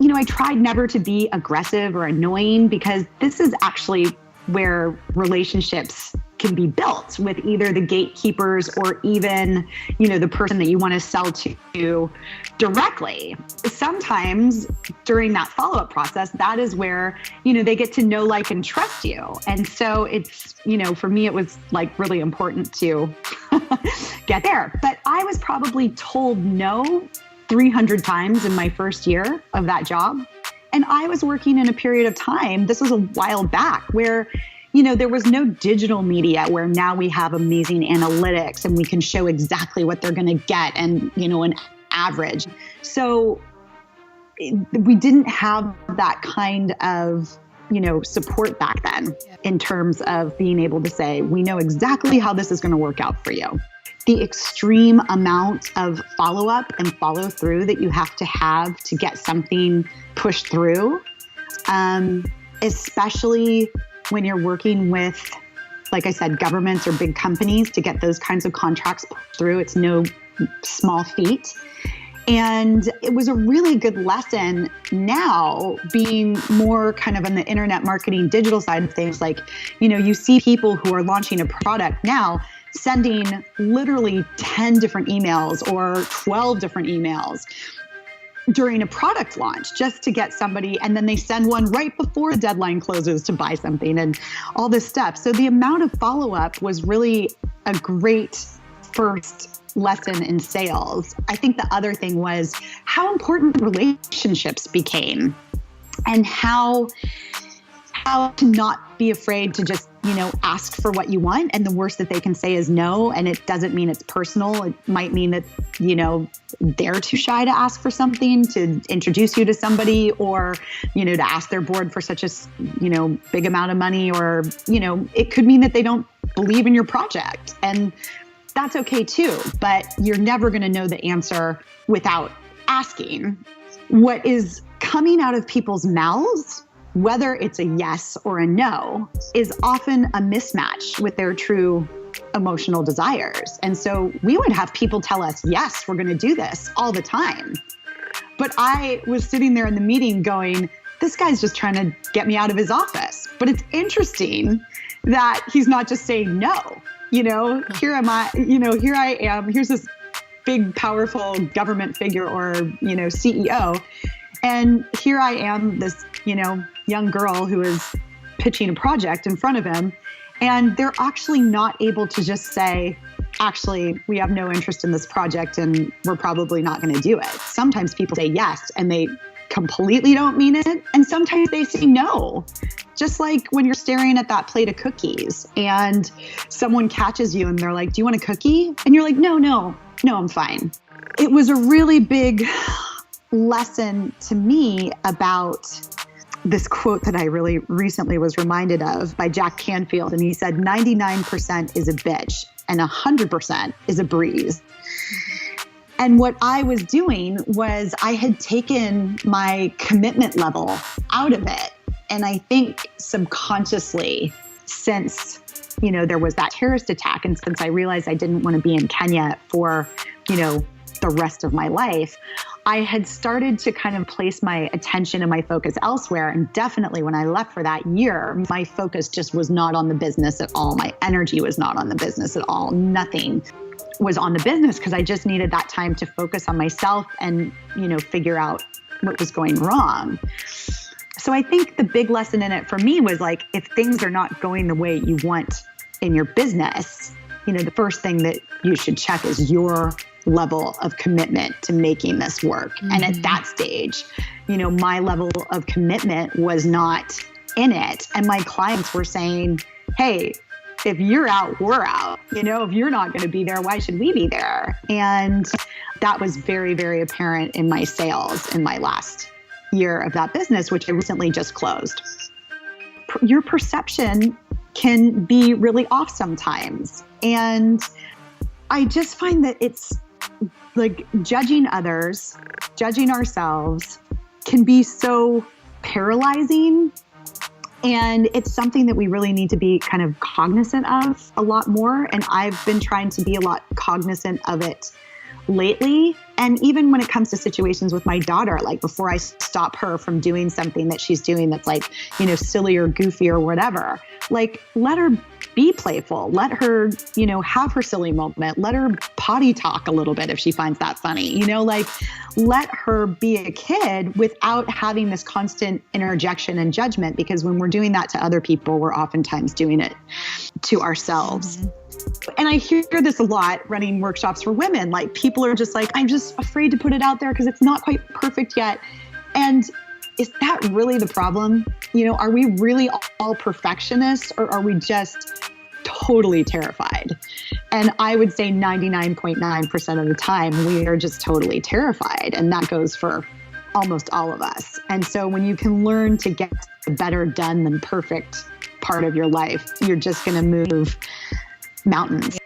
I tried never to be aggressive or annoying, because this is actually where relationships can be built with either the gatekeepers or even, the person that you want to sell to directly. Sometimes during that follow-up process, that is where, they get to know, like, and trust you. And so it's, for me, it was like really important to get there. But I was probably told no 300 times in my first year of that job. And I was working in a period of time, this was a while back, where there was no digital media, where now we have amazing analytics and we can show exactly what they're going to get and, an average. So we didn't have that kind of, support back then in terms of being able to say, we know exactly how this is going to work out for you. The extreme amount of follow-up and follow-through that you have to get something pushed through, especially when you're working with, like I said, governments or big companies, to get those kinds of contracts through. It's no small feat. And it was a really good lesson now, being more kind of on the internet marketing, digital side of things. Like, you see people who are launching a product now sending literally 10 different emails or 12 different emails during a product launch just to get somebody, and then they send one right before the deadline closes to buy something and all this stuff. So the amount of follow-up was really a great first lesson in sales. I think the other thing was how important relationships became, and how to not be afraid to just, ask for what you want. And the worst that they can say is no. And it doesn't mean it's personal. It might mean that, they're too shy to ask for something, to introduce you to somebody, or, to ask their board for such a, big amount of money, or, it could mean that they don't believe in your project. And that's okay too. But you're never going to know the answer without asking. What is coming out of people's mouths, whether it's a yes or a no, is often a mismatch with their true emotional desires. And so we would have people tell us, yes, we're going to do this all the time. But I was sitting there in the meeting going, this guy's just trying to get me out of his office. But it's interesting that he's not just saying no. Here am I, here I am. Here's this big, powerful government figure or, CEO. And here I am, this, young girl who is pitching a project in front of him. And they're actually not able to just say, actually, we have no interest in this project and we're probably not going to do it. Sometimes people say yes and they completely don't mean it. And sometimes they say no. Just like when you're staring at that plate of cookies and someone catches you and they're like, do you want a cookie? And you're like, no, I'm fine. It was a really big lesson to me about this quote that I really recently was reminded of by Jack Canfield. And he said, 99% is a bitch and 100% is a breeze. And what I was doing was I had taken my commitment level out of it. And I think subconsciously, since, there was that terrorist attack, and since I realized I didn't want to be in Kenya for, the rest of my life, I had started to kind of place my attention and my focus elsewhere. And definitely when I left for that year, my focus just was not on the business at all. My energy was not on the business at all. Nothing was on the business, because I just needed that time to focus on myself and, figure out what was going wrong. So I think the big lesson in it for me was like, if things are not going the way you want in your business, the first thing that you should check is your level of commitment to making this work. Mm-hmm. And at that stage, my level of commitment was not in it. And my clients were saying, hey, if you're out, we're out. If you're not going to be there, why should we be there? And that was very, very apparent in my sales in my last year of that business, which I recently just closed. Your perception can be really off sometimes. And I just find that it's like judging others, judging ourselves can be so paralyzing. And it's something that we really need to be kind of cognizant of a lot more. And I've been trying to be a lot cognizant of it lately, And even when it comes to situations with my daughter, like before I stop her from doing something that she's doing that's like, silly or goofy or whatever, like let her be playful. Let her, have her silly moment. Let her potty talk a little bit if she finds that funny, like let her be a kid without having this constant interjection and judgment, because when we're doing that to other people, we're oftentimes doing it to ourselves. Mm-hmm. And I hear this a lot running workshops for women. Like people are just like, I'm just afraid to put it out there because it's not quite perfect yet. And is that really the problem? Are we really all perfectionists, or are we just totally terrified? And I would say 99.9% of the time, we are just totally terrified. And that goes for almost all of us. And so when you can learn to get the better done than perfect part of your life, you're just going to move mountains.